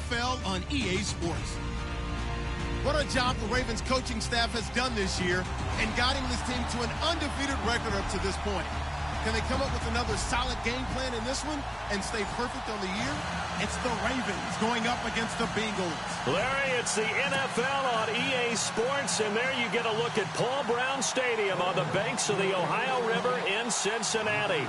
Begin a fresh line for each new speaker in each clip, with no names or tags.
NFL on EA Sports. What a job the Ravens coaching staff has done this year in guiding this team to an undefeated record up to this point. Can they come up with another solid game plan in this one and stay perfect on the year? It's the Ravens going up against the Bengals.
Larry, it's the NFL on EA Sports, and there you get a look at Paul Brown Stadium on the banks of the Ohio River in Cincinnati.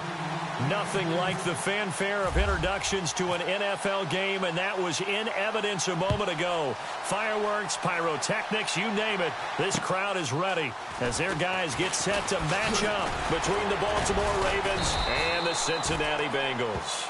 Nothing like the fanfare of introductions to an NFL game, and that was in evidence a moment ago. Fireworks, pyrotechnics, you name it. This crowd is ready as their guys get set to match up between the Baltimore Ravens and the Cincinnati Bengals.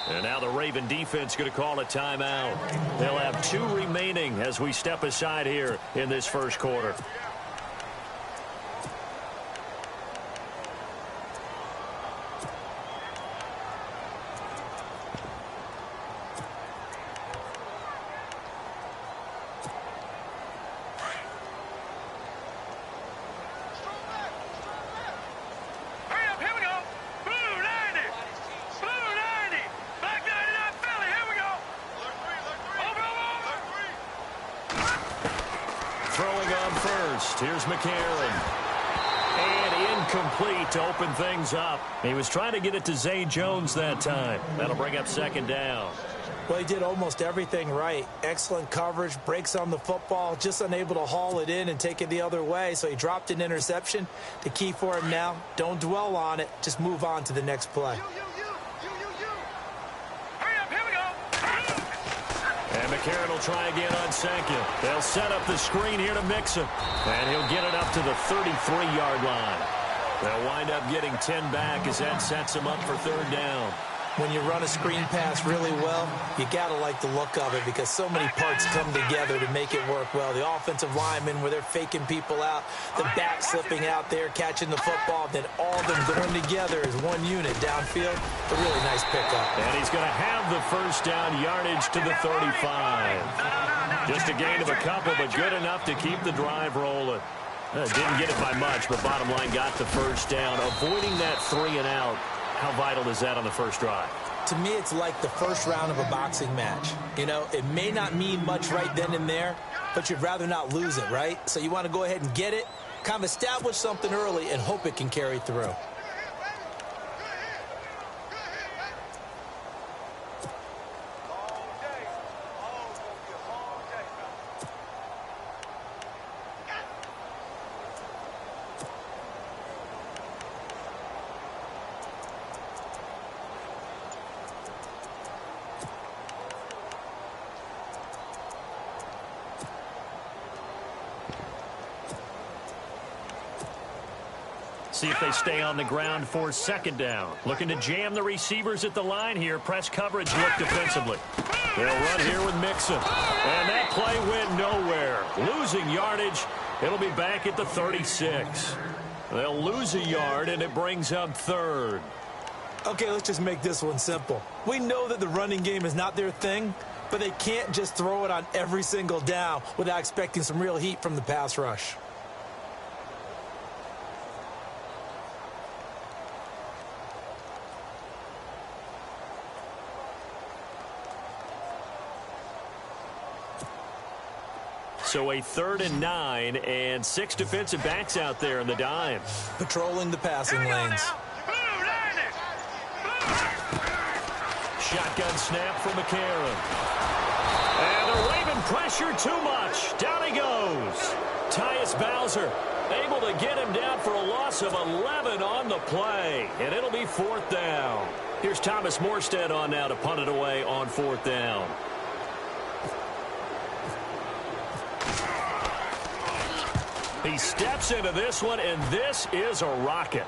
And now the Raven defense going to call a timeout. They'll have 2 remaining as we step aside here in this first quarter. Here's McCarron. And incomplete to open things up. He was trying to get it to Zay Jones that time. That'll bring up second down.
Well, he did almost everything right. Excellent coverage, breaks on the football, just unable to haul it in and take it the other way. So he dropped an interception. The key for him now, don't dwell on it. Just move on to the next play.
And McCarron will try again on second. They'll set up the screen here to Mixon. And he'll get it up to the 33-yard line. They'll wind up getting 10 back as that sets him up for third down.
When you run a screen pass really well, you got to like the look of it because so many parts come together to make it work well. The offensive linemen, where they're faking people out, the back slipping out there, catching the football, then all of them going together as one unit downfield. A really nice pickup.
And he's going to have the first down yardage to the 35. Just a gain of a couple, but good enough to keep the drive rolling. Didn't get it by much, but bottom line got the first down. Avoiding that 3 and out. How vital is that on the first drive?
To me, it's like the first round of a boxing match. You know, it may not mean much right then and there, but you'd rather not lose it, right? So you want to go ahead and get it, kind of establish something early, and hope it can carry through.
See if they stay on the ground for second down. Looking to jam the receivers at the line here. Press coverage look defensively. They'll run here with Mixon. And that play went nowhere. Losing yardage. It'll be back at the 36. They'll lose a yard, and it brings up third.
Okay, let's just make this one simple. We know that the running game is not their thing, but they can't just throw it on every single down without expecting some real heat from the pass rush.
So a 3rd and 9 and 6 defensive backs out there in the dime.
Patrolling the passing lanes.
Shotgun snap from McCarron. And the Raven pressure too much. Down he goes. Tyus Bowser able to get him down for a loss of 11 on the play. And it'll be 4th down. Here's Thomas Morstead on now to punt it away on 4th down. He steps into this one, and this is a rocket.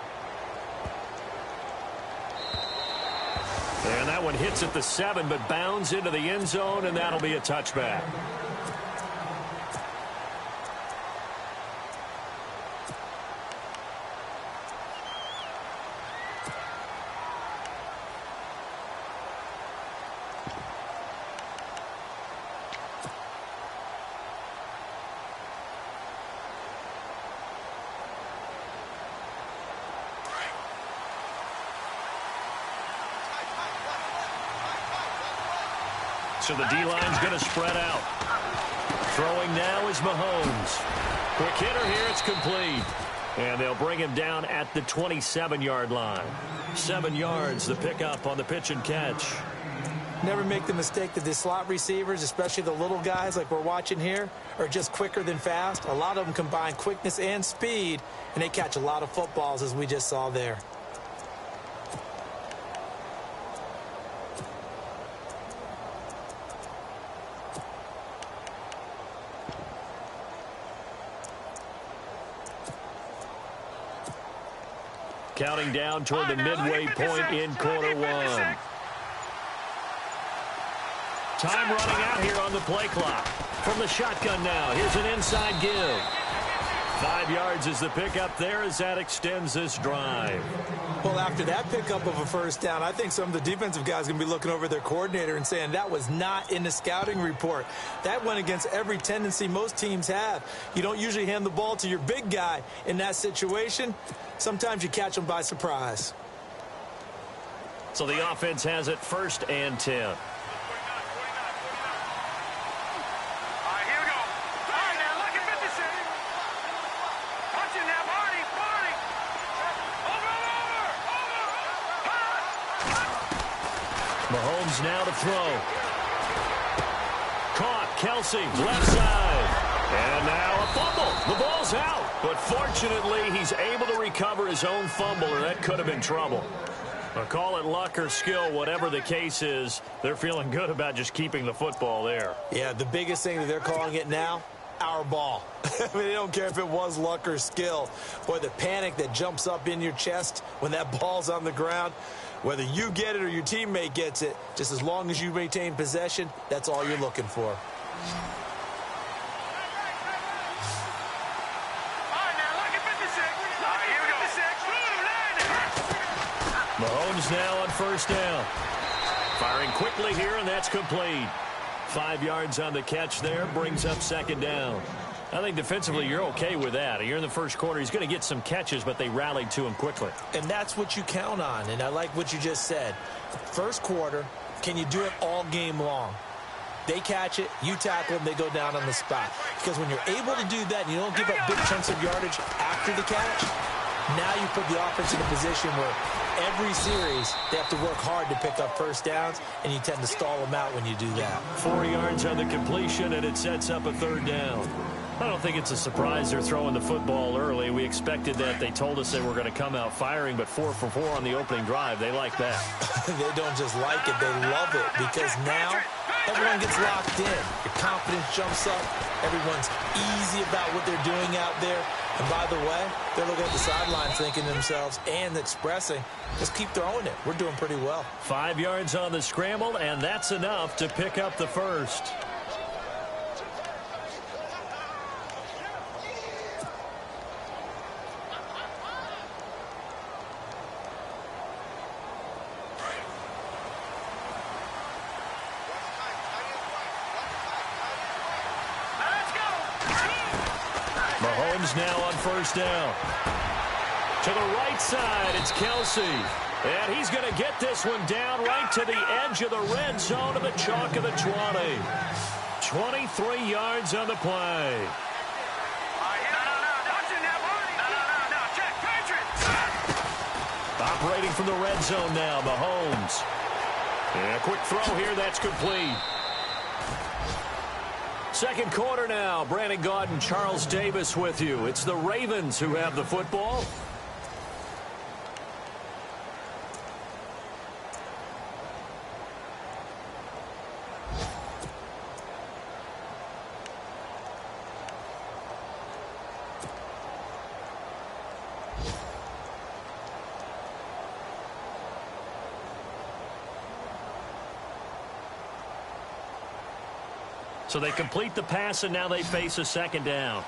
And that one hits at the 7, but bounds into the end zone, and that'll be a touchback. So the D-line's going to spread out. Throwing now is Mahomes. Quick hitter here, it's complete. And they'll bring him down at the 27-yard line. 7 yards, the pickup on the pitch and catch.
Never make the mistake that the slot receivers, especially the little guys like we're watching here, are just quicker than fast. A lot of them combine quickness and speed, and they catch a lot of footballs, as we just saw there.
Counting down toward the midway point in quarter one. Time running out here on the play clock. From the shotgun now, here's an inside give. 5 yards is the pickup there as that extends this drive.
Well, after that pickup of a first down, I think some of the defensive guys are going to be looking over their coordinator and saying that was not in the scouting report. That went against every tendency most teams have. You don't usually hand the ball to your big guy in that situation. Sometimes you catch them by surprise.
So the offense has it 1st and 10. Mahomes now to throw. Caught, Kelsey, left side. And now a fumble. The ball's out. But fortunately, he's able to recover his own fumble, or that could have been trouble. But call it luck or skill, whatever the case is, they're feeling good about just keeping the football there.
Yeah, the biggest thing that they're calling it now, our ball. I mean, they don't care if it was luck or skill. Boy, the panic that jumps up in your chest when that ball's on the ground, whether you get it or your teammate gets it, just as long as you maintain possession, that's all you're looking for.
Mahomes now on 1st down. Firing quickly here, and that's complete. 5 yards on the catch there, brings up 2nd down. I think defensively you're okay with that. You're in the first quarter. He's going to get some catches, but they rallied to him quickly.
And that's what you count on, and I like what you just said. First quarter, can you do it all game long? They catch it, you tackle them, they go down on the spot. Because when you're able to do that and you don't give up big chunks of yardage after the catch, now you put the offense in a position where every series they have to work hard to pick up first downs, and you tend to stall them out when you do that.
4 yards on the completion, and it sets up a 3rd down. I don't think it's a surprise they're throwing the football early. We expected that. They told us they were going to come out firing, but 4 for 4 on the opening drive. They like that.
They don't just like it, they love it, because now everyone gets locked in. Your confidence jumps up. Everyone's easy about what they're doing out there. And by the way, they're looking at the sidelines thinking to themselves and expressing, just keep throwing it. We're doing pretty well.
5 yards on the scramble, and that's enough to pick up the first. Mahomes now on 1st down. To the right side, it's Kelsey. And he's going to get this one down right to the edge of the red zone of the chalk of the 20. 23 yards on the play. Operating from the red zone now, Mahomes. And a quick throw here, that's complete. Second quarter now. Brandon Gaudin, Charles Davis with you. It's the Ravens who have the football. So they complete the pass, and now they face a second down.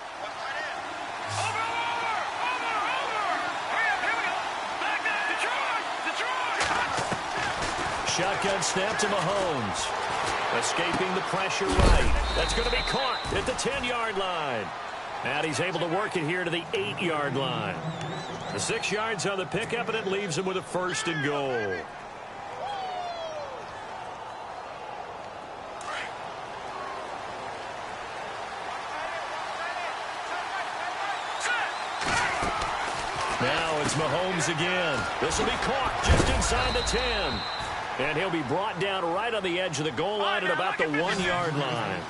Shotgun snap to Mahomes. Escaping the pressure right. That's going to be caught at the 10-yard line. And he's able to work it here to the 8-yard line. The 6 yards on the pickup, and it leaves him with a 1st and goal. Now it's Mahomes again. This will be caught just inside the 10. And he'll be brought down right on the edge of the goal line at about the 1-yard line.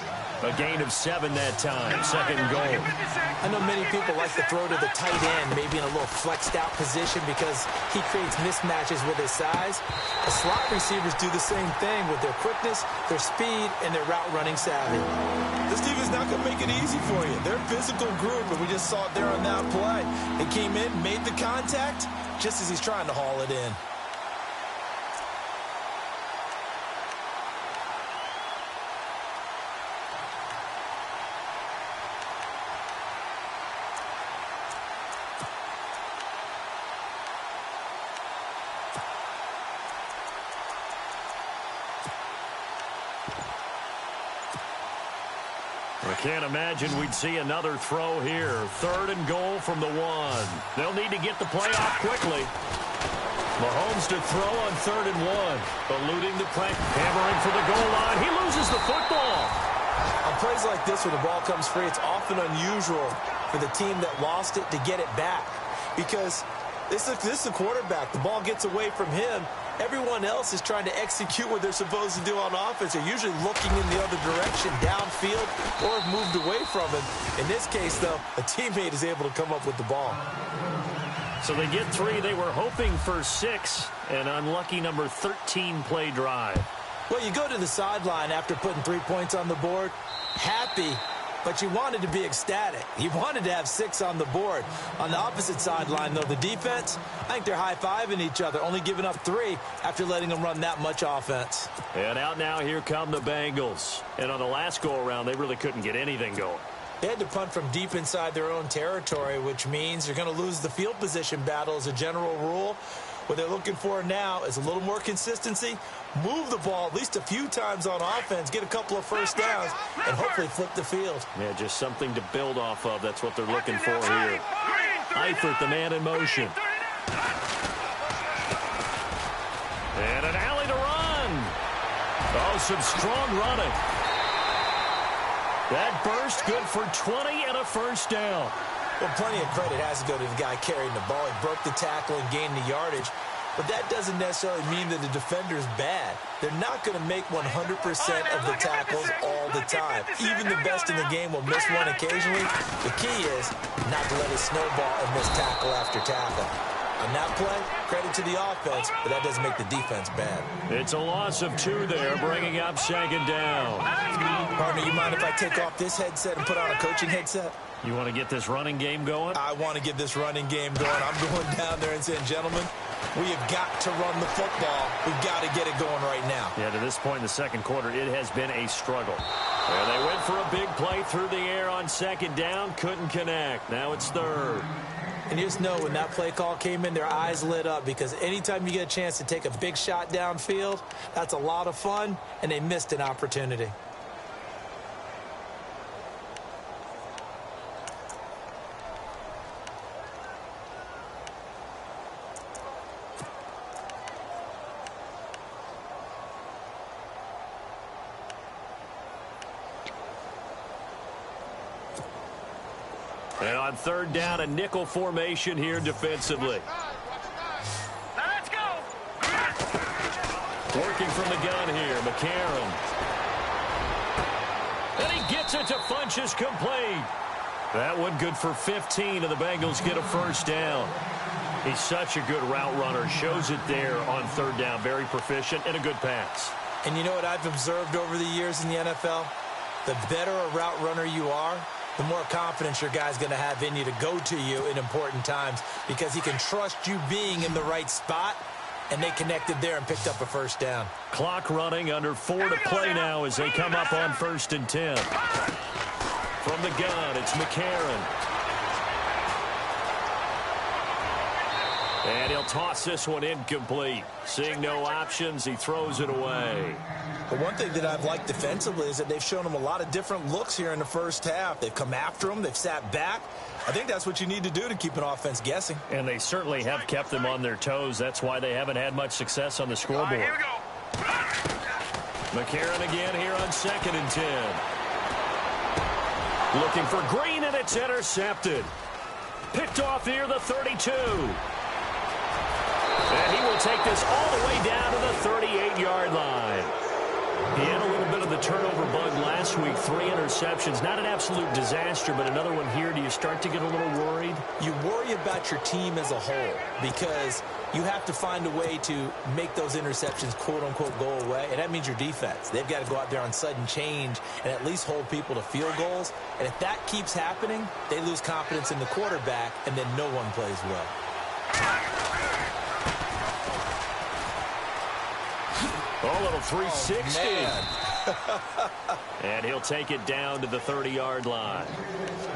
A gain of 7 that time. 2nd and goal.
I know many people like to throw to the tight end, maybe in a little flexed out position because he creates mismatches with his size. The slot receivers do the same thing with their quickness, their speed, and their route running savvy.
This team is not going to make it easy for you. They're a physical group, and we just saw it there on that play. They came in, made the contact, just as he's trying to haul it in.
I can't imagine we'd see another throw here. 3rd and goal from the 1. They'll need to get the play off quickly. Mahomes to throw on 3rd and 1. Eluding the play. Hammering for the goal line. He loses the football.
On plays like this where the ball comes free, it's often unusual for the team that lost it to get it back. Because this is a quarterback. The ball gets away from him. Everyone else is trying to execute what they're supposed to do on offense. They're usually looking in the other direction, downfield, or have moved away from him. In this case, though, a teammate is able to come up with the ball.
So they get 3. They were hoping for 6. An unlucky number 13 play drive.
Well, you go to the sideline after putting 3 points on the board, happy, but you wanted to be ecstatic. You wanted to have 6 on the board. On the opposite sideline, though, the defense, I think they're high-fiving each other, only giving up 3 after letting them run that much offense.
And out now, here come the Bengals. And on the last go-around, they really couldn't get anything going.
They had to punt from deep inside their own territory, which means you're going to lose the field position battle as a general rule. What they're looking for now is a little more consistency, move the ball at least a few times on offense, get a couple of first downs, and hopefully flip the field.
Yeah, just something to build off of. That's what they're looking for here. Eifert, the man in motion. And an alley to run. Oh, some strong running. That burst good for 20 and a 1st down.
Well, plenty of credit has to go to the guy carrying the ball. He broke the tackle and gained the yardage. But that doesn't necessarily mean that the defender's bad. They're not going to make 100% of the tackles all the time. Even the best in the game will miss one occasionally. The key is not to let it snowball and miss tackle after tackle. On that play, credit to the offense, but that doesn't make the defense bad.
It's a loss of 2 there, bringing up 2nd down.
Partner, you mind if I take off this headset and put on a coaching headset?
You want to get this running game going?
I want to get this running game going. I'm going down there and saying, gentlemen, we have got to run the football. We've got to get it going right now.
Yeah, to this point in the 2nd quarter, it has been a struggle. Well, they went for a big play through the air on 2nd down, couldn't connect. Now it's 3rd.
And you just know when that play call came in, their eyes lit up because anytime you get a chance to take a big shot downfield, that's a lot of fun, and they missed an opportunity.
And on 3rd down, a nickel formation here defensively.
Let's go.
Working from the gun here, McCarron. And he gets it to Funchess complete. That one good for 15, and the Bengals get a 1st down. He's such a good route runner. Shows it there on 3rd down. Very proficient and a good pass.
And you know what I've observed over the years in the NFL? The better a route runner you are, the more confidence your guy's going to have in you to go to you in important times because he can trust you being in the right spot and they connected there and picked up a first down.
Clock running, under 4 to play now as they come up on 1st and 10. From the gun, it's McCarron. And he'll toss this one incomplete. Seeing no options, he throws it away.
But one thing that I've liked defensively is that they've shown him a lot of different looks here in the first half. They've come after him. They've sat back. I think that's what you need to do to keep an offense guessing.
And they certainly have kept them on their toes. That's why they haven't had much success on the scoreboard.
Here we go.
McCarron again here on 2nd and 10. Looking for Green, and it's intercepted. Picked off near the 32. And he will take this all the way down to the 38-yard line. He had a little bit of the turnover bug last week, 3 interceptions. Not an absolute disaster, but another one here. Do you start to get a little worried?
You worry about your team as a whole because you have to find a way to make those interceptions, quote-unquote, go away, and that means your defense. They've got to go out there on sudden change and at least hold people to field goals. And if that keeps happening, they lose confidence in the quarterback, and then no one plays well.
Oh, little 360.
Oh,
and he'll take it down to the 30-yard line.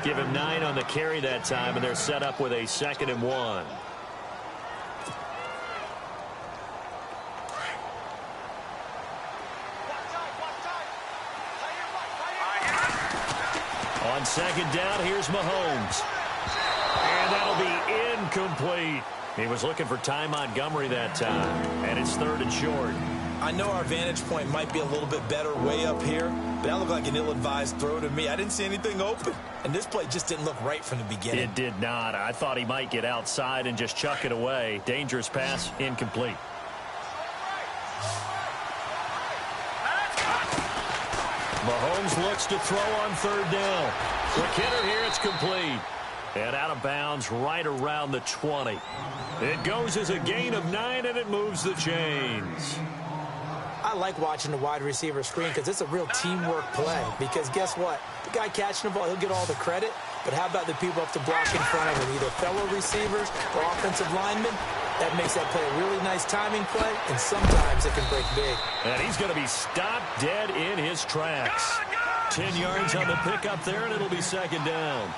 Give him 9 on the carry that time, and they're set up with a 2nd and 1. On 2nd down, here's Mahomes. And that'll be incomplete. He was looking for Ty Montgomery that time, and it's 3rd and short.
I know our vantage point might be a little bit better way up here, but that looked like an ill-advised throw to me. I didn't see anything open, and this play just didn't look right from the beginning.
It did not. I thought he might get outside and just chuck it away. Dangerous pass, incomplete. Mahomes looks to throw on 3rd down. McKinnon here, it's complete. And out of bounds right around the 20. It goes as a gain of 9, and it moves the chains.
I like watching the wide receiver screen because it's a real teamwork play. Because guess what? The guy catching the ball, he'll get all the credit. But how about the people up to block in front of him, either fellow receivers or offensive linemen? That makes that play a really nice timing play, and sometimes it can break big.
And he's going to be stopped dead in his tracks. 10 yards on the pickup there, and it'll be 2nd down.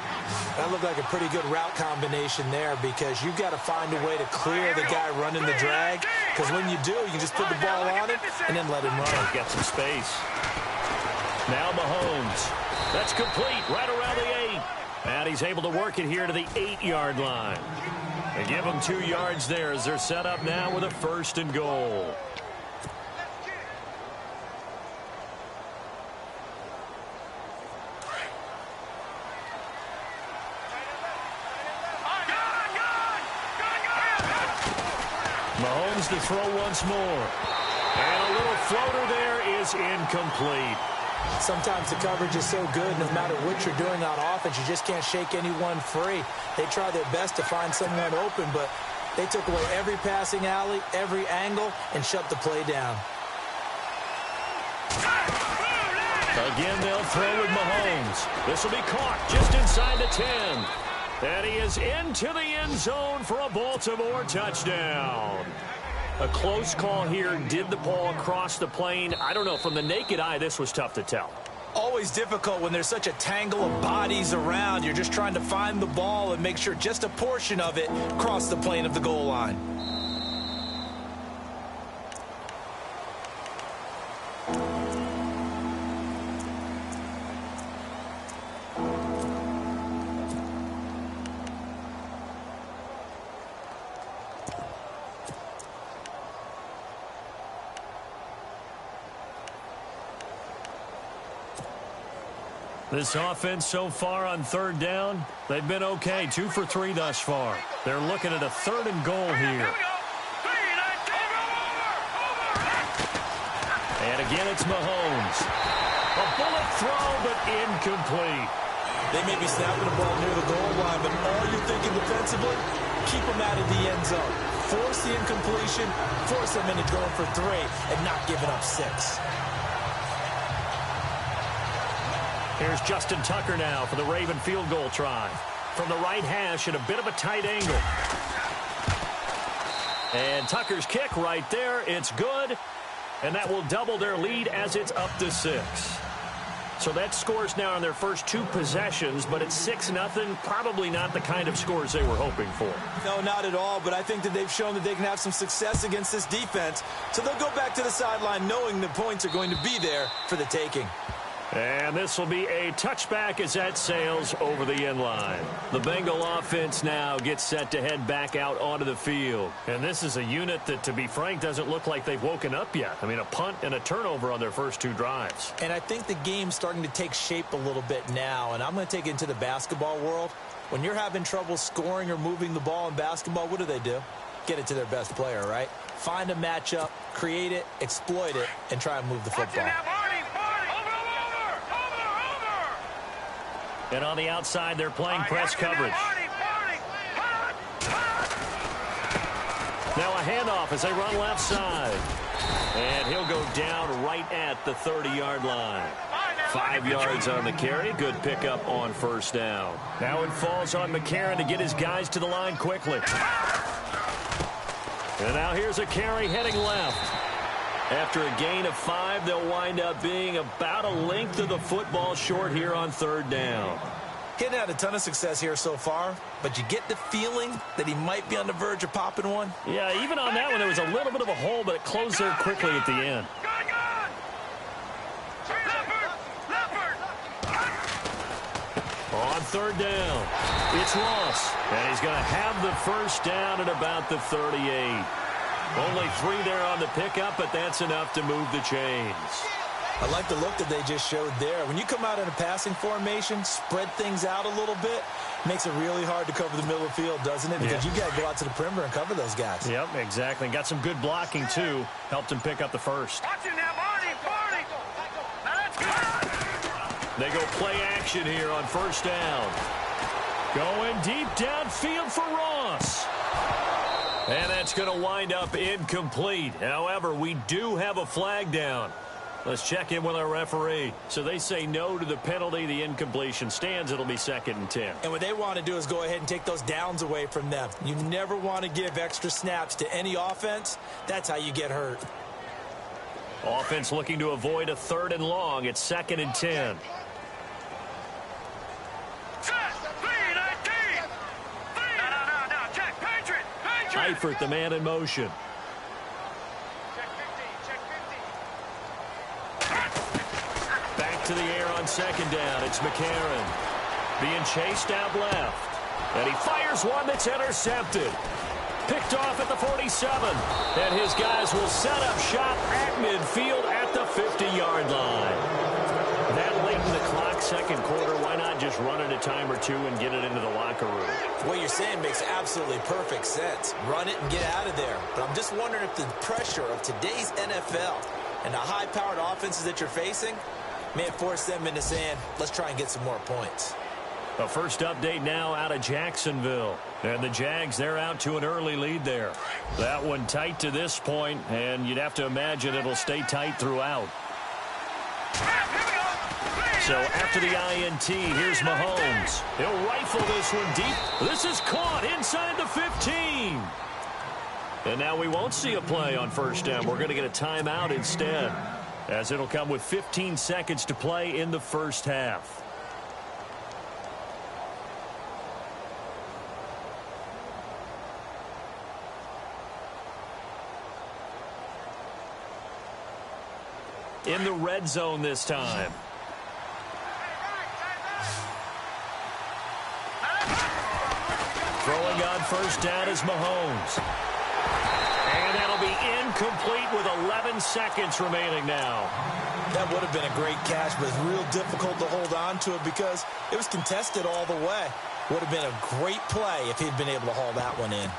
That looked like a pretty good route combination there because you've got to find a way to clear the guy running the drag. Because when you do, you can just put the ball on him and then let him run.
He's got some space. Now Mahomes. That's complete right around the 8. And he's able to work it here to the 8-yard line. They give him 2 yards there as they're set up now with a 1st and goal. Mahomes to throw once more. And a little floater there is incomplete.
Sometimes the coverage is so good, no matter what you're doing on offense, you just can't shake anyone free. They try their best to find someone open, but they took away every passing alley, every angle, and shut the play down.
Again, they'll throw with Mahomes. This will be caught just inside the 10. And he is into the end zone for a Baltimore touchdown. A close call here. Did the ball cross the plane? I don't know. From the naked eye, this was tough to tell.
Always difficult when there's such a tangle of bodies around. You're just trying to find the ball and make sure just a portion of it crossed the plane of the goal line.
This offense so far on 3rd down, they've been okay. 2 for 3 thus far. They're looking at a 3rd and goal here. And again, it's Mahomes. A bullet throw, but incomplete.
They may be snapping the ball near the goal line, but all you're thinking defensively, keep them out of the end zone. Force the incompletion, force them into going for 3, and not giving up 6.
Here's Justin Tucker now for the Raven field goal try. From the right hash at a bit of a tight angle. And Tucker's kick right there. It's good. And that will double their lead as it's up to 6. So that scores now on their first 2 possessions, but it's 6-0. Probably not the kind of scores they were hoping for.
No, not at all, but I think that they've shown that they can have some success against this defense. So they'll go back to the sideline knowing the points are going to be there for the taking.
And this will be a touchback as that sails over the end line. The Bengal offense now gets set to head back out onto the field. And this is a unit that, to be frank, doesn't look like they've woken up yet. I mean, a punt and a turnover on their first 2 drives.
And I think the game's starting to take shape a little bit now. And I'm going to take it into the basketball world. When you're having trouble scoring or moving the ball in basketball, what do? Get it to their best player, right? Find a matchup, create it, exploit it, and try and move the football.
And on the outside, they're playing press coverage. Now a handoff as they run left side. And he'll go down right at the 30-yard line. 5 yards on the carry. Good pickup on first down. Now it falls on McCarron to get his guys to the line quickly. And now here's a carry heading left. After a gain of 5, they'll wind up being about a length of the football short here on 3rd down.
Getting had a ton of success here so far, but you get the feeling that he might be on the verge of popping one.
Yeah, even on that one, there was a little bit of a hole, but it closed there quickly at the end. On 3rd down, it's Ross, and he's going to have the first down at about the 38. Only 3 there on the pickup, but that's enough to move the chains.
I like the look that they just showed there. When you come out in a passing formation, spread things out a little bit, makes it really hard to cover the middle of the field, doesn't it? Because you got to go out to the perimeter and cover those guys.
Yep, exactly. Got some good blocking, too. Helped him pick up the first.
Watch it now, Marty. Let's go.
They go play action here on first down. Going deep downfield for Ross. And that's going to wind up incomplete. However, we do have a flag down. Let's check in with our referee. So they say no to the penalty. The incompletion stands. It'll be 2nd and 10.
And what they want to do is go ahead and take those downs away from them. You never want to give extra snaps to any offense. That's how you get hurt.
Offense looking to avoid a 3rd and long. It's 2nd and 10. Eifert, the man in motion. Back to the air on 2nd down. It's McCarron. Being chased out left. And he fires one that's intercepted. Picked off at the 47. And his guys will set up shop at midfield at the 50-yard line. That late in the clock, 2nd quarter, why not just run it a time or 2 and get it into the locker room?
What you're saying makes absolutely perfect sense. Run it and get out of there. But I'm just wondering if the pressure of today's NFL and the high-powered offenses that you're facing may force them into saying, let's try and get some more points.
A first update now out of Jacksonville. And the Jags, they're out to an early lead there. That one tight to this point, and you'd have to imagine it'll stay tight throughout. So after the INT, here's Mahomes. He'll rifle this one deep. This is caught inside the 15. And now we won't see a play on first down. We're going to get a timeout instead, as it'll come with 15 seconds to play in the first half. In the red zone this time. Throwing on first down is Mahomes. And that'll be incomplete with 11 seconds remaining now.
That would have been a great catch, but it's real difficult to hold on to it because it was contested all the way. Would have been a great play if he'd been able to haul that one in.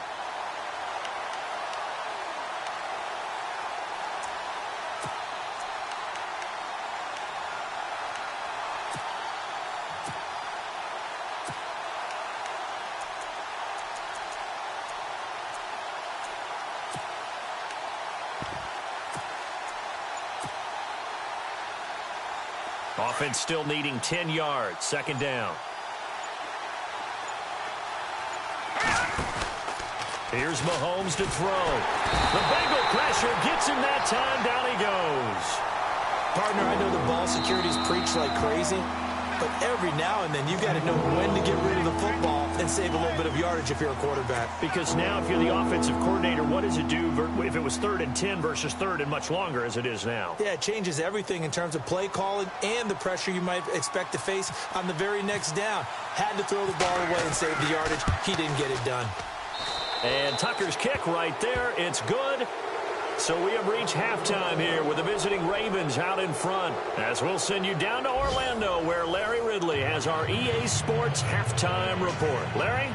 Offense still needing 10 yards. 2nd down. Here's Mahomes to throw. The Bengal pressure gets him that time. Down he goes.
Partner, I know the ball security's preached like crazy, but every now and then you got to know when to get rid of the football and save a little bit of yardage if you're a quarterback.
Because now if you're the offensive coordinator, what does it do if it was 3rd and 10 versus 3rd and much longer as it is now?
Yeah, it changes everything in terms of play calling and the pressure you might expect to face on the very next down. Had to throw the ball away and save the yardage. He didn't get it done.
And Tucker's kick right there. It's good. So we have reached halftime here with the visiting Ravens out in front. As we'll send you down to Orlando where Larry Ridley has our EA Sports halftime report. Larry?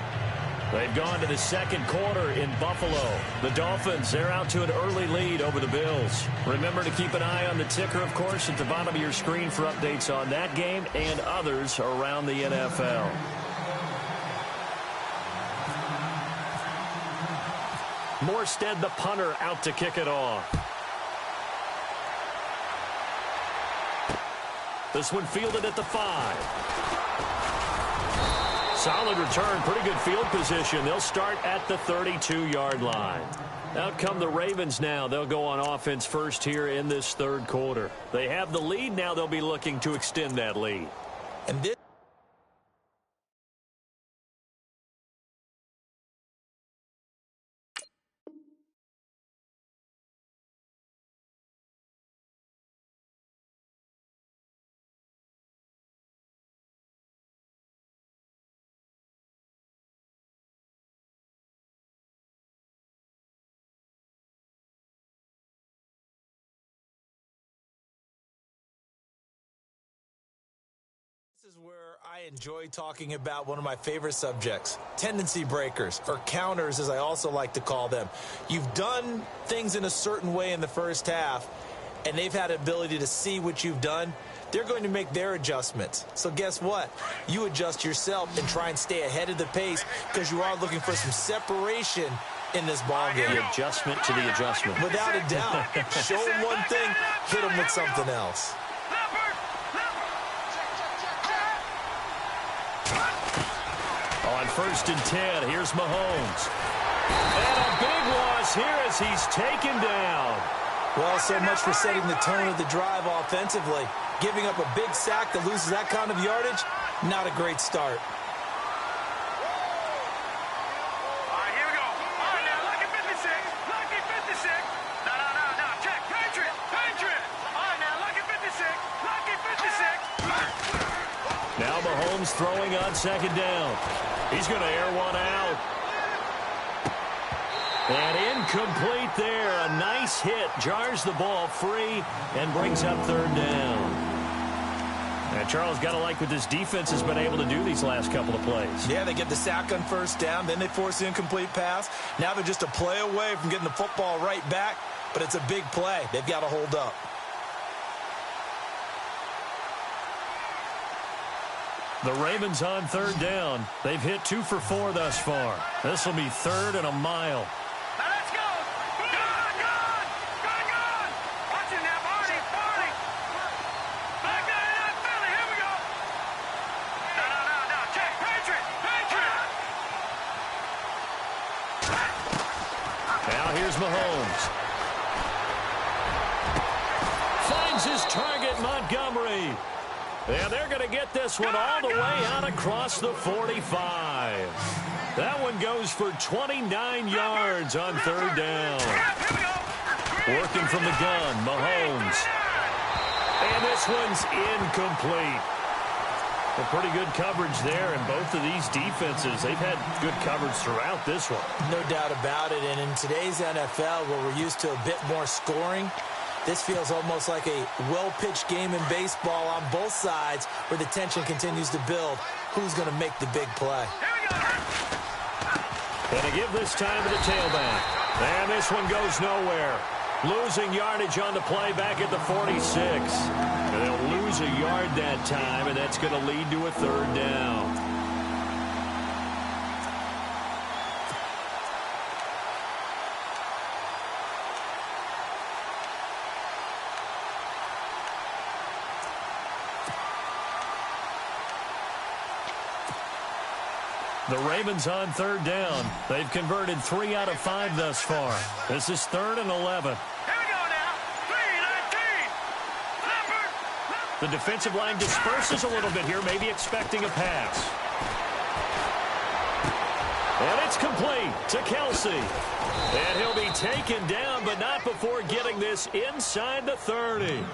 They've gone to the second quarter in Buffalo. The Dolphins, they're out to an early lead over the Bills. Remember to keep an eye on the ticker, of course, at the bottom of your screen for updates on that game and others around the NFL. Morstead, the punter, out to kick it off. This one fielded at the 5. Solid return, pretty good field position. They'll start at the 32-yard line. Out come the Ravens now. They'll go on offense first here in this third quarter. They have the lead. Now they'll be looking to extend that lead.
And this is where I enjoy talking about one of my favorite subjects, tendency breakers, or counters as I also like to call them. You've done things in a certain way in the first half, and they've had the ability to see what you've done. They're going to make their adjustments. So guess what? You adjust yourself and try and stay ahead of the pace because you are looking for some separation in this ball game.
The adjustment to the adjustment.
Without a doubt. Show them one thing, hit them with something else.
On 1st and 10, here's Mahomes. And a big loss here as he's taken down.
Well, so much for setting the tone of the drive offensively. Giving up a big sack that loses that kind of yardage, not a great start.
All right, here we go. All right, now, lucky 56. Lucky 56. No. Check. Patriot. All right, now, lucky 56. Lucky 56.
Now Mahomes throwing on 2nd down. He's going to air one out. And incomplete there. A nice hit. Jars the ball free and brings up 3rd down. And Charles, got to like what this defense has been able to do these last couple of plays.
Yeah, they get the sack on 1st down. Then they force the incomplete pass. Now they're just a play away from getting the football right back. But it's a big play. They've got to hold up.
The Ravens on 3rd down. They've hit 2 for 4 thus far. This will be 3rd and a mile.
Now let's go. Good. Watch it now, Barney. Back down in that belly. Here we go. No. Check. Patriot.
Now here's Mahomes. Finds his target, Montgomery. And they're going to get this one all the way out across the 45. That one goes for 29 yards on 3rd down. Working from the gun, Mahomes. And this one's incomplete. Well, pretty good coverage there, and both of these defenses, they've had good coverage throughout this one.
No doubt about it, and in today's NFL, where we're used to a bit more scoring, this feels almost like a well-pitched game in baseball on both sides where the tension continues to build. Who's going to make the big play?
And to give this time to the tailback. And this one goes nowhere. Losing yardage on the play back at the 46. And they'll lose a yard that time, and that's going to lead to a 3rd down. The Ravens on third down. They've converted 3 out of 5 thus far. This is 3rd and 11.
Here we go now. 3-19.
The defensive line disperses a little bit here, maybe expecting a pass. And it's complete to Kelsey. And he'll be taken down, but not before getting this inside the 30.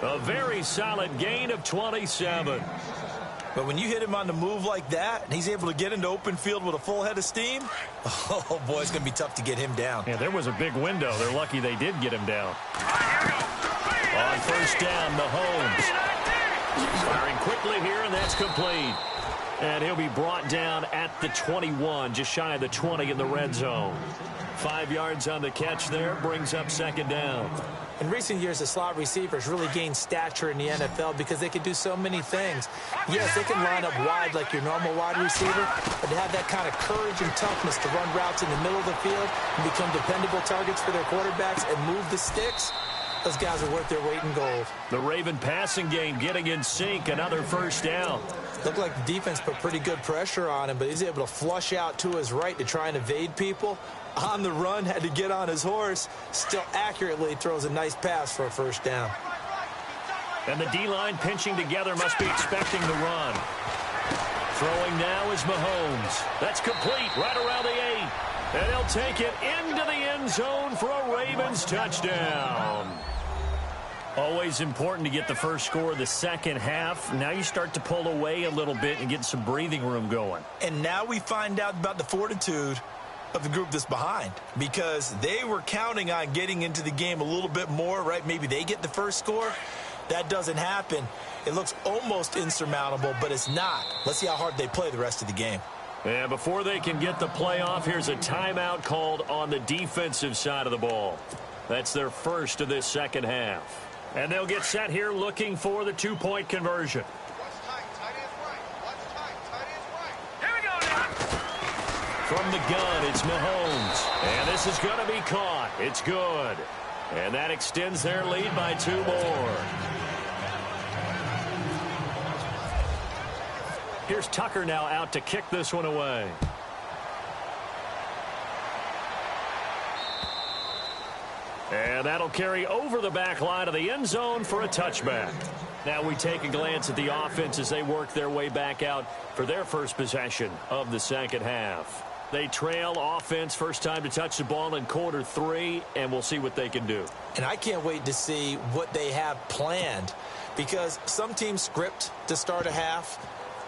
A very solid gain of 27.
But when you hit him on the move like that, and he's able to get into open field with a full head of steam, oh, boy, it's going to be tough to get him down.
Yeah, there was a big window. They're lucky they did get him down. On first down, Mahomes. Firing quickly here, and that's complete. And he'll be brought down at the 21, just shy of the 20 in the red zone. 5 yards on the catch there, brings up 2nd down.
In recent years, the slot receivers really gained stature in the NFL because they can do so many things. Yes, they can line up wide like your normal wide receiver, but to have that kind of courage and toughness to run routes in the middle of the field and become dependable targets for their quarterbacks and move the sticks, those guys are worth their weight in gold.
The Raven passing game getting in sync, another first down.
Looked like the defense put pretty good pressure on him, but he's able to flush out to his right to try and evade people. On the run, had to get on his horse. Still accurately throws a nice pass for a first down.
And the D-line pinching together, must be expecting the run. Throwing now is Mahomes. That's complete right around the 8. And he'll take it into the end zone for a Ravens touchdown. Always important to get the first score of the second half. Now you start to pull away a little bit and get some breathing room going.
And now we find out about the fortitude of the group that's behind, because they were counting on getting into the game a little bit more, right? Maybe they get the first score. That doesn't happen. It looks almost insurmountable, but it's not. Let's see how hard they play the rest of the game.
And before they can get the play off, here's a timeout called on the defensive side of the ball. That's their first of this second half. And they'll get set here looking for the 2-point conversion. From the gun, it's Mahomes. And this is going to be caught. It's good. And that extends their lead by 2 more. Here's Tucker now out to kick this one away. And that'll carry over the back line of the end zone for a touchback. Now we take a glance at the offense as they work their way back out for their first possession of the second half. They trail offense, first time to touch the ball in quarter 3, and we'll see what they can do.
And I can't wait to see what they have planned, because some teams script to start a half.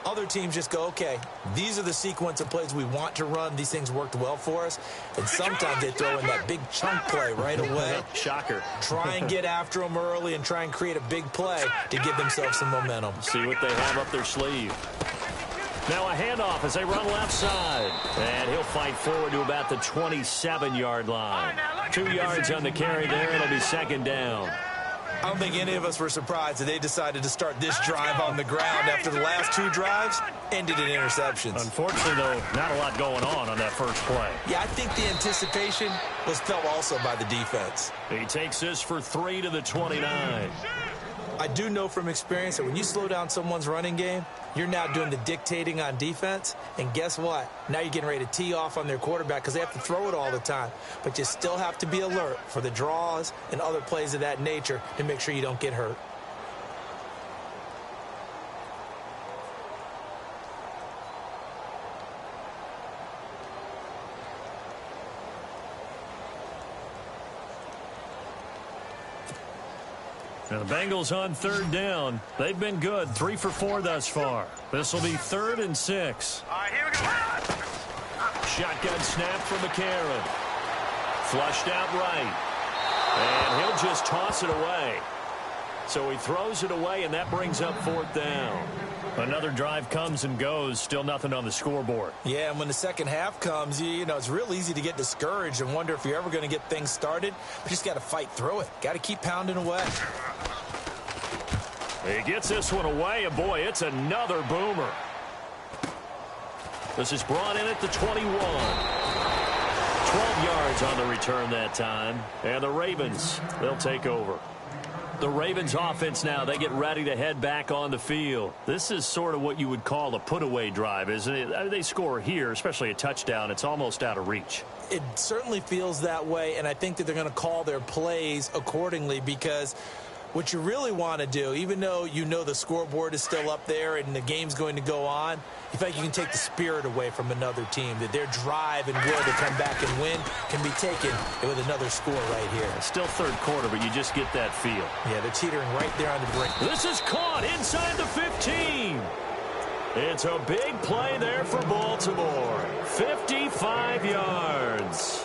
Other teams just go, okay, these are the sequence of plays we want to run. These things worked well for us. And sometimes they throw in that big chunk play right away.
Shocker.
Try and get after them early and try and create a big play to give themselves some momentum.
See what they have up their sleeve. Now a handoff as they run left side. And he'll fight forward to about the 27-yard line. 2 yards on the carry there. It'll be 2nd down.
I don't think any of us were surprised that they decided to start this drive on the ground after the last 2 drives ended in interceptions.
Unfortunately, though, not a lot going on that first play.
Yeah, I think the anticipation was felt also by the defense.
He takes this for 3 to the 29.
I do know from experience that when you slow down someone's running game, you're now doing the dictating on defense. And guess what? Now you're getting ready to tee off on their quarterback because they have to throw it all the time. But you still have to be alert for the draws and other plays of that nature to make sure you don't get hurt.
Now the Bengals on third down. They've been good, 3 for 4 thus far. This will be 3rd and 6.
All right, here we go.
Shotgun snap from McCarron. Flushed out right. And he'll just toss it away. So he throws it away, and that brings up 4th down. Another drive comes and goes, still nothing on the scoreboard.
Yeah, and when the second half comes, you know, it's real easy to get discouraged and wonder if you're ever going to get things started. But you just got to fight through it. Got to keep pounding away.
He gets this one away, and boy, it's another boomer. This is brought in at the 21. 12 yards on the return that time. And the Ravens, they'll take over. The Ravens offense now, they get ready to head back on the field. This is sort of what you would call a put-away drive, isn't it? They score here, especially a touchdown. It's almost out of reach.
It certainly feels that way, and I think that they're going to call their plays accordingly, because what you really want to do, even though you know the scoreboard is still up there and the game's going to go on, you feel like you can take the spirit away from another team, that their drive and will to come back and win can be taken with another score right here.
It's still third quarter, but you just get that feel.
Yeah, they're teetering right there on the brink.
This is caught inside the 15. It's a big play there for Baltimore. 55 yards.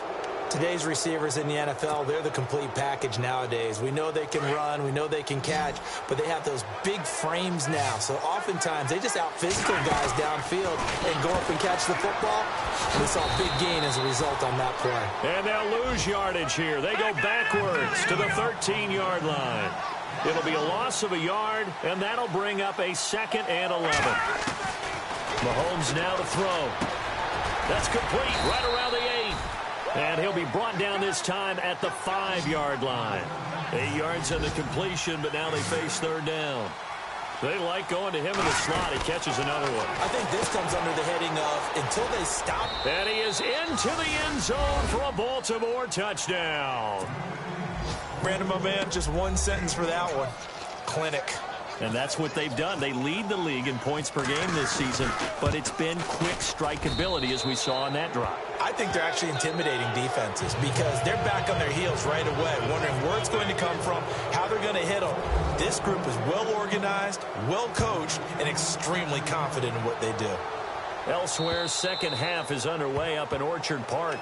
Today's receivers in the NFL, they're the complete package nowadays. We know they can run, we know they can catch, but they have those big frames now. So oftentimes they just out-physical guys downfield and go up and catch the football. And we saw a big gain as a result on that play.
And they'll lose yardage here. They go backwards to the 13-yard line. It'll be a loss of a yard, and that'll bring up a 2nd and 11. Mahomes now to throw. That's complete right around the 8. And he'll be brought down this time at the 5-yard line. 8 yards on the completion, but now they face 3rd down. They like going to him in the slot. He catches another one.
I think this comes under the heading of until they stop.
And he is into the end zone for a Baltimore touchdown.
Brandon, my man, just one sentence for that one. Clinic.
And that's what they've done. They lead the league in points per game this season, but it's been quick strikeability as we saw in that drive.
I think they're actually intimidating defenses because they're back on their heels right away, wondering where it's going to come from, how they're going to hit them. This group is well organized, well coached, and extremely confident in what they do.
Elsewhere, second half is underway up in Orchard Park.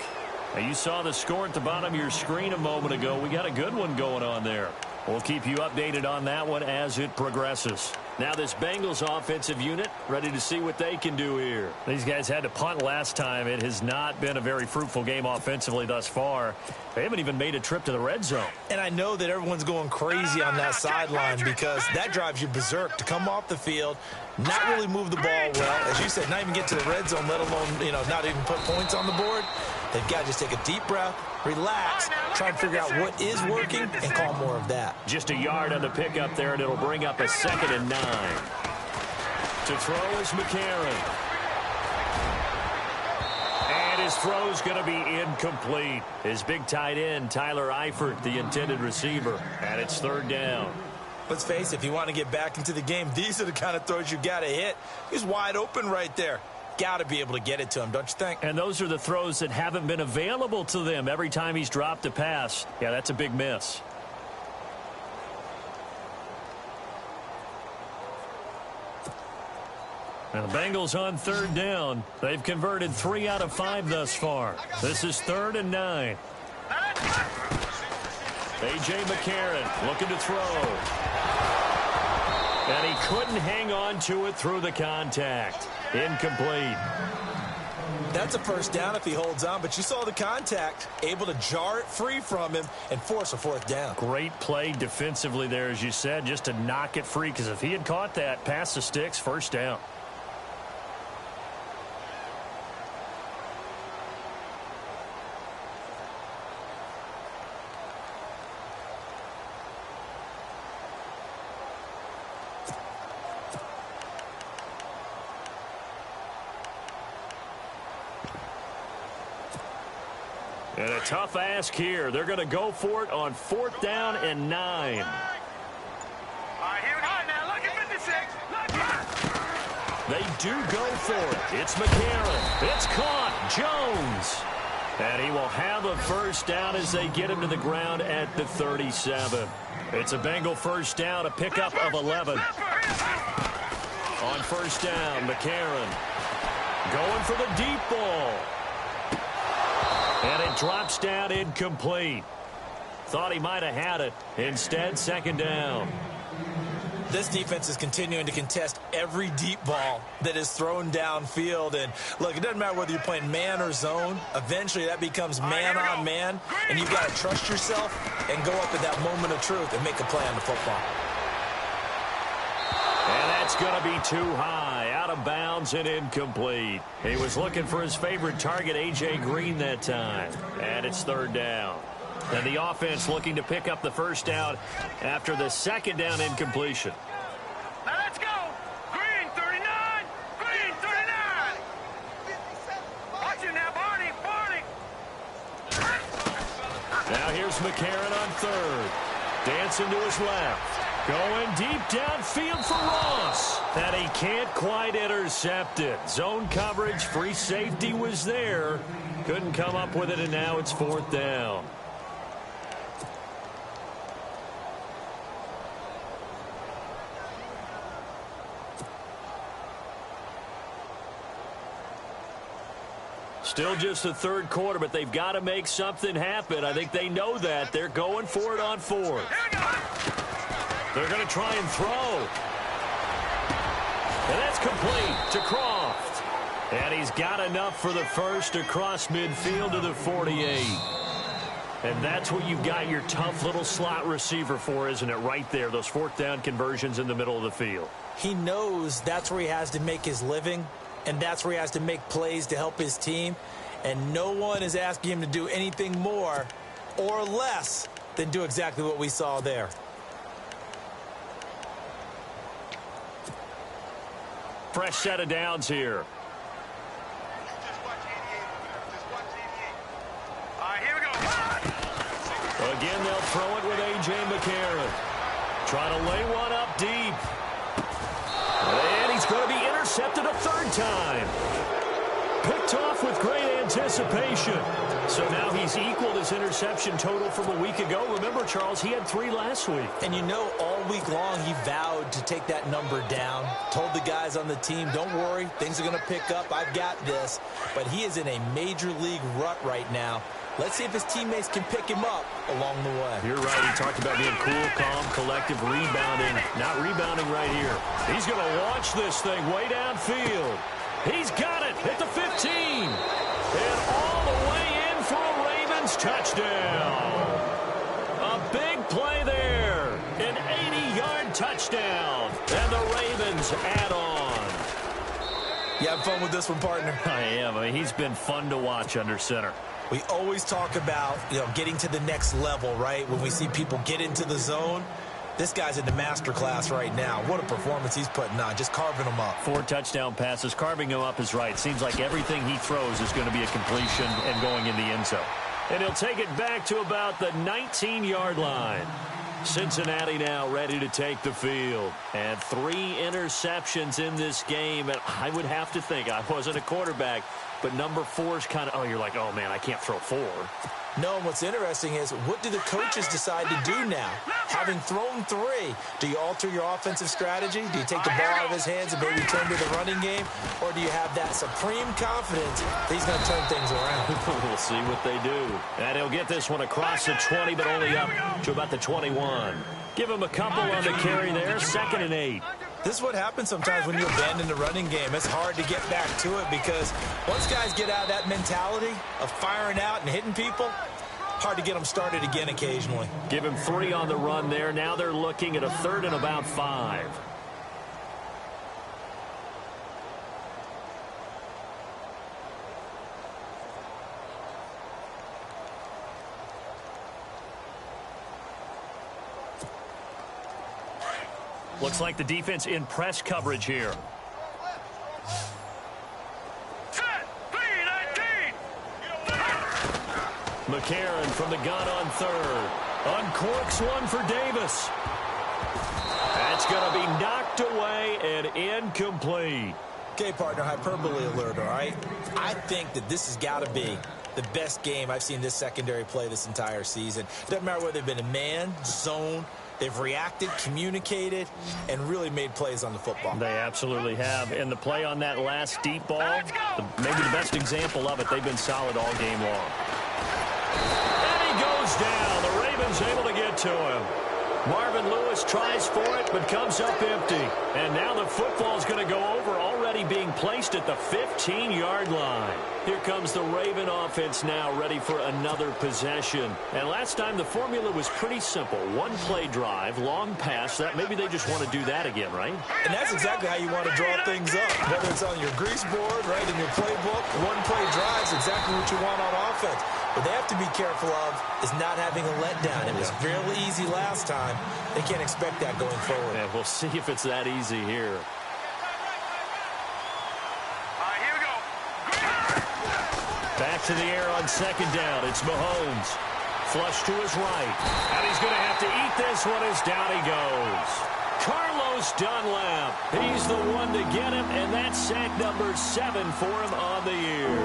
Now, you saw the score at the bottom of your screen a moment ago. We got a good one going on there. We'll keep you updated on that one as it progresses. Now this Bengals offensive unit ready to see what they can do here. These guys had to punt last time. It has not been a very fruitful game offensively thus far. They haven't even made a trip to the red zone.
And I know that everyone's going crazy on that sideline because that drives you berserk to come off the field, not really move the ball well. As you said, not even get to the red zone, let alone, not even put points on the board. They've got to just take a deep breath, relax, try and figure out what is working, and call more of that.
Just a yard on the pickup there, and it'll bring up a 2nd and 9. To throw is McCarron. And his throw's going to be incomplete. His big tight end, Tyler Eifert, the intended receiver. And it's 3rd down.
Let's face it, if you want to get back into the game, these are the kind of throws you got to hit. He's wide open right there. Got to be able to get it to him, don't you think?
And those are the throws that haven't been available to them every time he's dropped a pass. Yeah, that's a big miss. And the Bengals on 3rd down. They've converted 3 out of 5 thus far. This is 3rd and 9. A.J. McCarron looking to throw. And he couldn't hang on to it through the contact. Incomplete.
That's a 1st down if he holds on, but you saw the contact, able to jar it free from him and force a 4th down.
Great play defensively there, as you said, just to knock it free, because if he had caught that, pass the sticks, 1st down. And a tough ask here. They're going to go for it on 4th down and 9.
All right, here we go. Now, look at 56.
They do go for it. It's McCarron. It's caught. Jones. And he will have a 1st down as they get him to the ground at the 37. It's a Bengal 1st down, a pickup of 11. On 1st down, McCarron going for the deep ball. And it drops down incomplete. Thought he might have had it. Instead, 2nd down.
This defense is continuing to contest every deep ball that is thrown downfield. And, look, it doesn't matter whether you're playing man or zone. Eventually, that becomes man on man. And you've got to trust yourself and go up at that moment of truth and make a play on the football.
And that's going to be too high, out of bounds and incomplete. He was looking for his favorite target, A.J. Green, that time. And it's 3rd down. And the offense looking to pick up the first down after the second down incompletion.
Now let's go. Green 39. Green 39. Watch it now, Barney. Barney.
Now here's McCarron on third. Dancing to his left. Going deep downfield for Ross. And he can't quite intercept it. Zone coverage, free safety was there. Couldn't come up with it, and now it's fourth down. Still just the third quarter, but they've got to make something happen. I think they know that. They're going for it on fourth. They're going to try and throw. And that's complete to Croft. And he's got enough for the first across midfield to the 48. And that's what you've got your tough little slot receiver for, isn't it? Right there, those fourth down conversions in the middle of the field.
He knows that's where he has to make his living, and that's where he has to make plays to help his team. And no one is asking him to do anything more or less than do exactly what we saw there.
Fresh set of downs here.
All right, here we go.
Again, they'll throw it with A.J. McCarron. Trying to lay one up deep. And he's going to be intercepted a third time. Picked off with great anticipation. So now he's equaled his interception total from a week ago. Remember, Charles, he had 3 last week.
And you know, all week long he vowed to take that number down. Told the guys on the team, don't worry, things are going to pick up. I've got this. But he is in a major league rut right now. Let's see if his teammates can pick him up along the way.
You're right. He talked about being cool, calm, collective, rebounding. Not rebounding right here. He's going to launch this thing way downfield. He's got it at the 15. And all the way in for a Ravens touchdown. A big play there. An 80-yard touchdown. And the Ravens add on.
You having fun with this one, partner?
I am. I mean, he's been fun to watch under center.
We always talk about, getting to the next level, right? When we see people get into the zone. This guy's in the master class right now. What a performance he's putting on, just carving them up.
4 touchdown passes. Carving him up is right. Seems like everything he throws is going to be a completion and going in the end zone. And he'll take it back to about the 19-yard line. Cincinnati now ready to take the field. And 3 interceptions in this game. And I would have to think, I wasn't a quarterback, but number 4 is kind of, you're like, oh, man, I can't throw 4.
No, and what's interesting is, what do the coaches decide to do now? Having thrown 3, do you alter your offensive strategy? Do you take the ball out of his hands and maybe turn to the running game? Or do you have that supreme confidence that he's going to turn things around?
We'll see what they do. And he'll get this one across the 20, but only up to about the 21. Give him a couple on the carry there, 2nd and 8.
This is what happens sometimes when you abandon the running game. It's hard to get back to it because once guys get out of that mentality of firing out and hitting people, hard to get them started again occasionally.
Give him 3 on the run there. Now they're looking at a 3rd and about 5. Looks like the defense in press coverage here. McCarron from the gun on 3rd. Uncorks one for Davis. That's going to be knocked away and incomplete.
Okay, partner, hyperbole alert, all right? I think that this has got to be the best game I've seen this secondary play this entire season. Doesn't matter whether they've been a man, zone, they've reacted, communicated, and really made plays on the football.
They absolutely have. And the play on that last deep ball, maybe the best example of it, they've been solid all game long. And he goes down. The Ravens able to get to him. Marvin Lewis tries for it, but comes up empty. And now the football is going to go over, already being placed at the 15-yard line. Here comes the Raven offense now, ready for another possession. And last time the formula was pretty simple. 1-play drive, long pass. That maybe they just want to do that again, right?
And that's exactly how you want to draw things up. Whether it's on your grease board, right, in your playbook, 1-play drive is exactly what you want on offense. What they have to be careful of is not having a letdown. It was fairly easy last time. They can't expect that going forward.
And we'll see if it's that easy here.
Here we go.
Back to the air on second down. It's Mahomes. Flush to his right. And he's going to have to eat this one as down he goes. Carlos Dunlap. He's the one to get him, and that's sack number 7 for him on the year.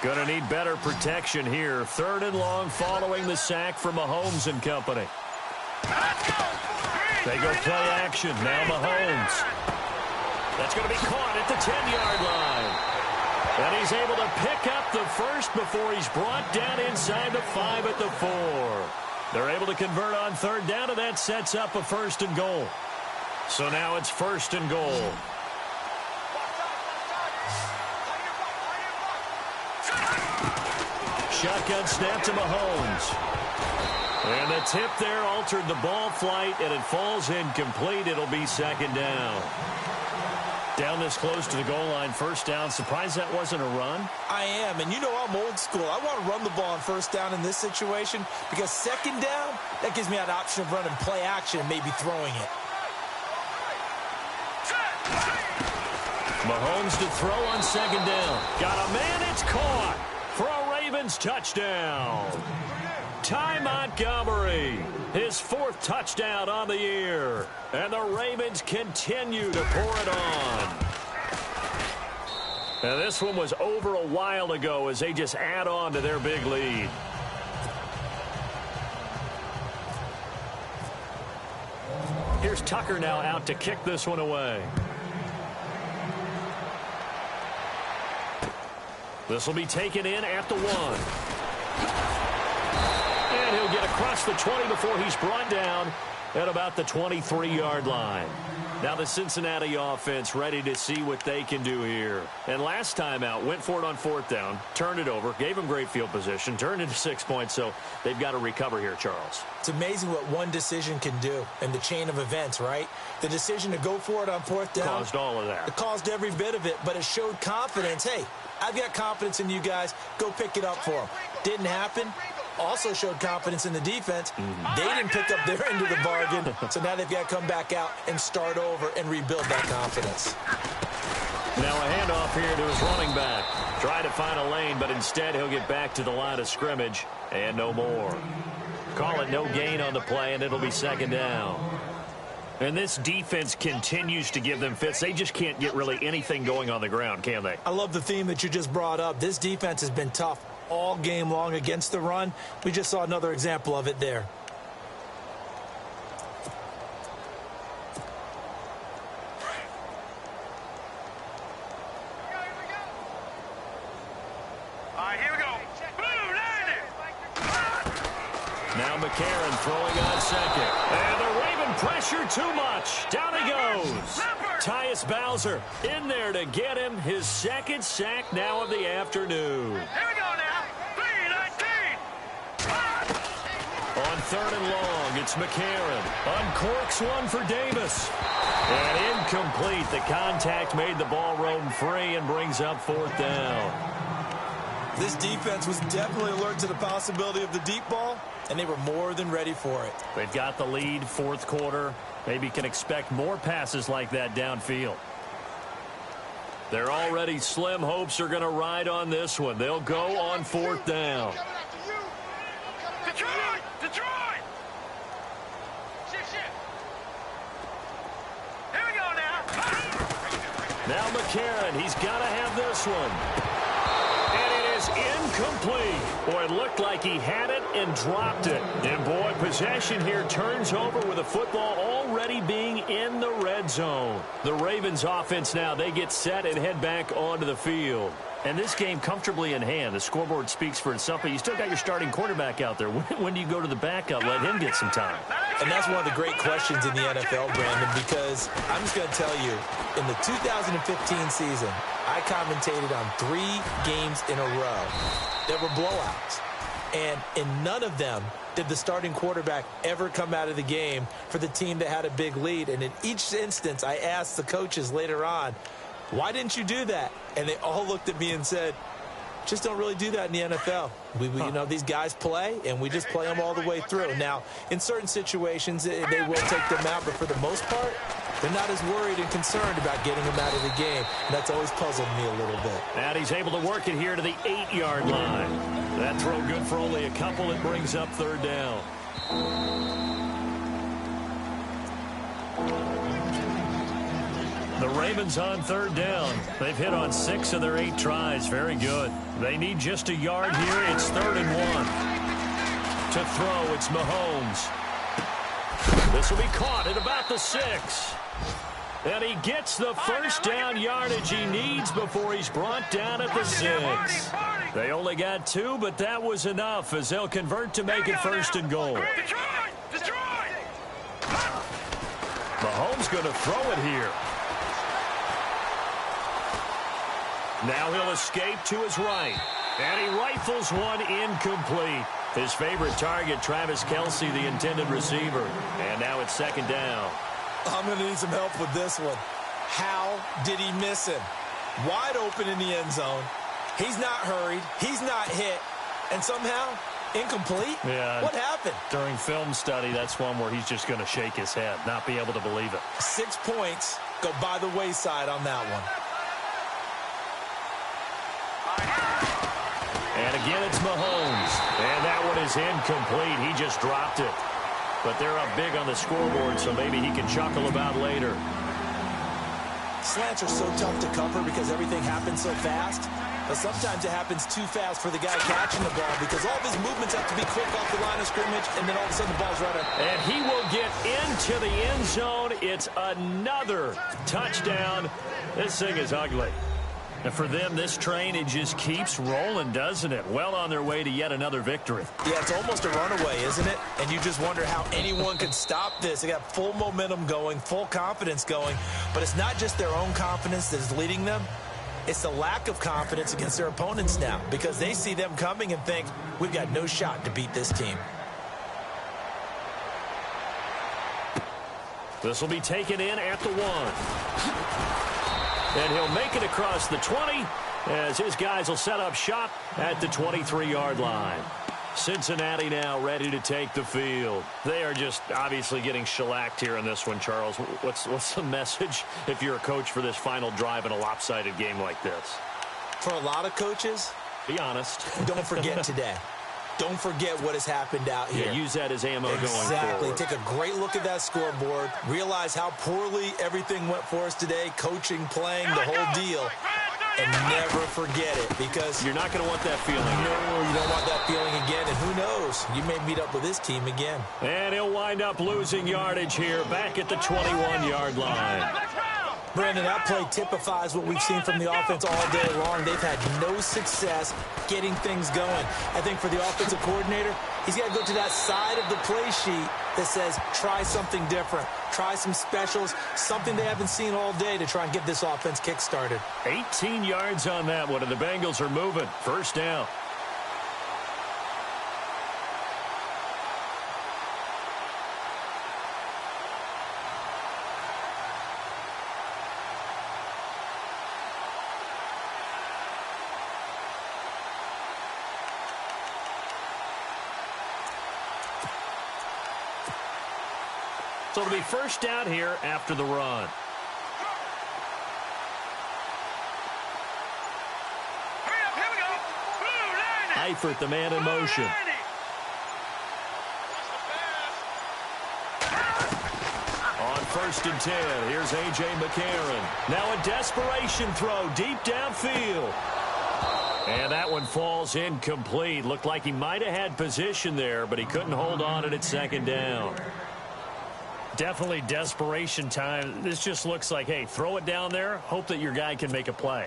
Going to need better protection here. 3rd and long following the sack from Mahomes and company. They go play action. Now Mahomes. That's going to be caught at the 10-yard line. And he's able to pick up the first before he's brought down inside the 5 at the 4. They're able to convert on 3rd down, and that sets up a 1st and goal. So now it's 1st and goal. Shotgun snap to Mahomes. And the tip there altered the ball flight, and it falls incomplete. It'll be 2nd down. Down this close to the goal line, 1st down. Surprised that wasn't a run?
I am, and you know I'm old school. I want to run the ball on 1st down in this situation because 2nd down, that gives me that option of running play action and maybe throwing it.
Mahomes to throw on 2nd down. Got a man, it's caught for a Ravens touchdown. Ty Montgomery, his 4th touchdown on the year. And the Ravens continue to pour it on. Now this one was over a while ago as they just add on to their big lead. Here's Tucker now out to kick this one away. This will be taken in at the 1. And he'll get across the 20 before he's brought down at about the 23-yard line. Now the Cincinnati offense ready to see what they can do here. And last time out, went for it on 4th down, turned it over, gave them great field position, turned into 6 points, so they've got to recover here, Charles.
It's amazing what one decision can do in the chain of events, right? The decision to go for it on 4th down.
Caused all of that.
It caused every bit of it, but it showed confidence. Hey, I've got confidence in you guys. Go pick it up for them. Didn't happen. Also showed confidence in the defense. They didn't pick up their end of the bargain, so now they've got to come back out and start over and rebuild that confidence.
Now a handoff here to his running back. Try to find a lane, but instead he'll get back to the line of scrimmage and no more. Call it no gain on the play, and it'll be 2nd down. And this defense continues to give them fits. They just can't get really anything going on the ground, can they?
I love the theme that you just brought up. This defense has been tough all game long against the run. We just saw another example of it there.
Here we go. Boom, landed.
Now McCarron throwing on 2nd. And the Raven pressure too much. Down he goes. Tyus Bowser in there to get him his 2nd sack now of the afternoon.
Here we go now. 3-19.
On 3rd and long, it's McCarron. Uncorks one for Davis. And incomplete. The contact made the ball roam free and brings up 4th down.
This defense was definitely alert to the possibility of the deep ball, and they were more than ready for it.
They've got the lead, 4th quarter. Maybe can expect more passes like that downfield. They're already slim hopes are going to ride on this one. They'll go on 4th down.
Detroit! Detroit! Shift. Here we go now.
Now McCarron, he's got to have this one. And it is incomplete. Boy, it looked like he had it and dropped it. And boy, possession here turns over with the football already being in the red zone. The Ravens offense now, they get set and head back onto the field. And this game comfortably in hand. The scoreboard speaks for itself, but you still got your starting quarterback out there. When do you go to the backup? Let him get some time.
And that's one of the great questions in the NFL, Brandon, because I'm just going to tell you, in the 2015 season, I commentated on 3 games in a row that were blowouts. And in none of them did the starting quarterback ever come out of the game for the team that had a big lead. And in each instance, I asked the coaches later on, why didn't you do that? And they all looked at me and said, just don't really do that in the NFL. You know, these guys play, and we just play them all the way through. Now, in certain situations, they will take them out, but for the most part, they're not as worried and concerned about getting them out of the game. And that's always puzzled me a little bit.
And he's able to work it here to the 8-yard line. That throw good for only a couple. It brings up 3rd down. The Ravens on 3rd down. They've hit on 6 of their 8 tries. Very good. They need just a yard here. It's 3rd and 1. To throw, it's Mahomes. This will be caught at about the 6. And he gets the first down yardage he needs before he's brought down at the 6. They only got 2, but that was enough as they'll convert to make it 1st and goal. Mahomes going to throw it here. Now he'll escape to his right. And he rifles one incomplete. His favorite target, Travis Kelce, the intended receiver. And now it's 2nd down.
I'm going to need some help with this one. How did he miss him? Wide open in the end zone. He's not hurried. He's not hit. And somehow, incomplete?
Yeah.
What happened?
During film study, that's one where he's just going to shake his head, not be able to believe it.
6 points go by the wayside on that one.
And again, it's Mahomes. And that one is incomplete. He just dropped it. But they're up big on the scoreboard, so maybe he can chuckle about later.
Slants are so tough to cover because everything happens so fast. But sometimes it happens too fast for the guy catching the ball because all of his movements have to be quick off the line of scrimmage, and then all of a sudden the ball's running.
And he will get into the end zone. It's another touchdown. This thing is ugly. And for them, this train, it just keeps rolling, doesn't it? Well on their way to yet another victory.
Yeah, it's almost a runaway, isn't it? And you just wonder how anyone could stop this. They got full momentum going, full confidence going. But it's not just their own confidence that is leading them. It's the lack of confidence against their opponents now because they see them coming and think, we've got no shot to beat this team.
This will be taken in at the 1. And he'll make it across the 20 as his guys will set up shop at the 23-yard line. Cincinnati now ready to take the field. They are just obviously getting shellacked here in this one, Charles. What's the message if you're a coach for this final drive in a lopsided game like this?
For a lot of coaches,
be honest.
Don't forget today. Don't forget what has happened out here.
Yeah, use that as ammo going forward.
Exactly. Take a great look at that scoreboard. Realize how poorly everything went for us today, coaching, playing, the whole deal. And never forget it because
you're not going to want that feeling.
No, you don't want that feeling again. And who knows? You may meet up with this team again.
And he'll wind up losing yardage here back at the 21-yard line.
Brandon, that play typifies what we've seen from the offense all day long. They've had no success getting things going. I think for the offensive coordinator, he's got to go to that side of the play sheet that says try something different. Try some specials, something they haven't seen all day to try and get this offense kick-started.
18 yards on that one, and the Bengals are moving. 1st down. So it'll be 1st down here after the run.
Here we go.
Eifert, the man in motion. On 1st and 10, here's A.J. McCarron. Now a desperation throw deep downfield. And that one falls incomplete. Looked like he might have had position there, but he couldn't hold on at 2nd down. Definitely desperation time. This just looks like, hey, throw it down there, hope that your guy can make a play.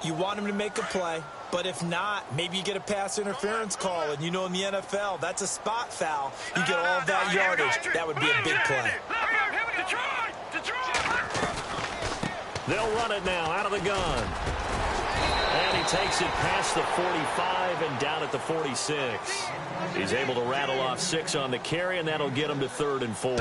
You want him to make a play. But if not, maybe you get a pass interference call, and you know in the NFL, that's a spot foul. You get all that yardage. That would be a big play.
They'll run it now out of the gun. And he takes it past the 45 and down at the 46. He's able to rattle off 6 on the carry, and that'll get him to 3rd and 4.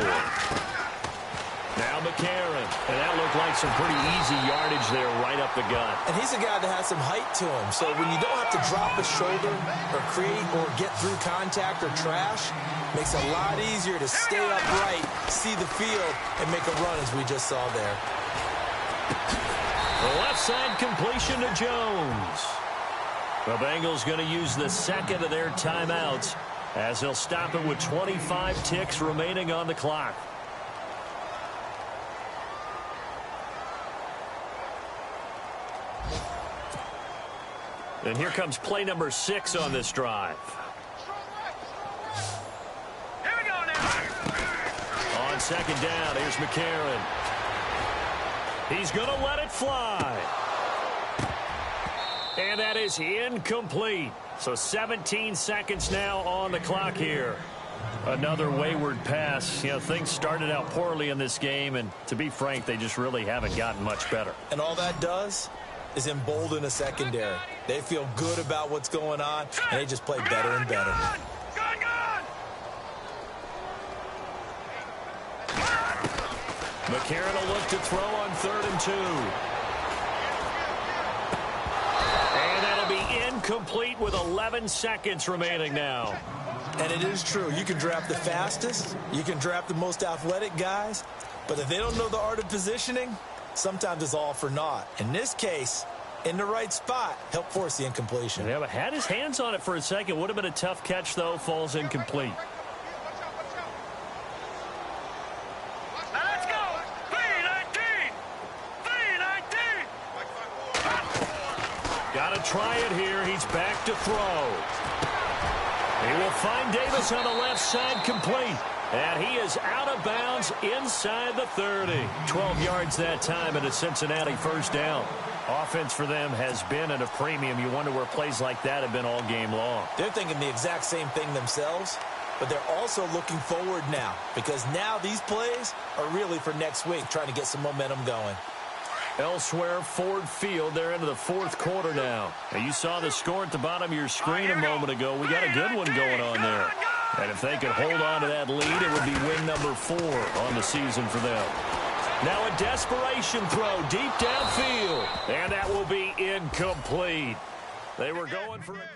Now McCarron, and that looked like some pretty easy yardage there right up the gut.
And he's a guy that has some height to him, so when you don't have to drop a shoulder or create or get through contact or trash, makes it a lot easier to stay upright, see the field, and make a run as we just saw there.
The left side completion to Jones. The Bengals going to use the second of their timeouts as they'll stop it with 25 ticks remaining on the clock. And here comes play number 6 on this drive.
Here we go now.
On second down, here's McCarron. He's going to let it fly. And that is incomplete. So 17 seconds now on the clock here. Another wayward pass. You know, things started out poorly in this game, and to be frank, they just really haven't gotten much better.
And all that does is embolden a secondary. They feel good about what's going on, and they just play better and better.
McCarron will look to throw on 3rd and 2. And that'll be incomplete with 11 seconds remaining now.
And it is true. You can draft the fastest. You can draft the most athletic guys. But if they don't know the art of positioning, sometimes it's all for naught. In this case, in the right spot, help force the incompletion.
Yeah, but had his hands on it for a second. Would have been a tough catch, though. Falls incomplete.
Let's go. 3-19. 3-19.
Got to try it here. He's back to throw. He will find Davis on the left side, complete. And he is out of bounds inside the 30. 12 yards that time and a Cincinnati first down. Offense for them has been at a premium. You wonder where plays like that have been all game long.
They're thinking the exact same thing themselves, but they're also looking forward now because now these plays are really for next week, trying to get some momentum going.
Elsewhere, Ford Field, they're into the 4th quarter now. And you saw the score at the bottom of your screen a moment ago. We got a good one going on there. And if they could hold on to that lead, it would be win number 4 on the season for them. Now a desperation throw deep downfield. And that will be incomplete. They were going for it.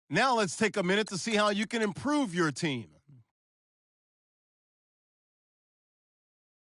Now let's take a minute to see how you can improve your team.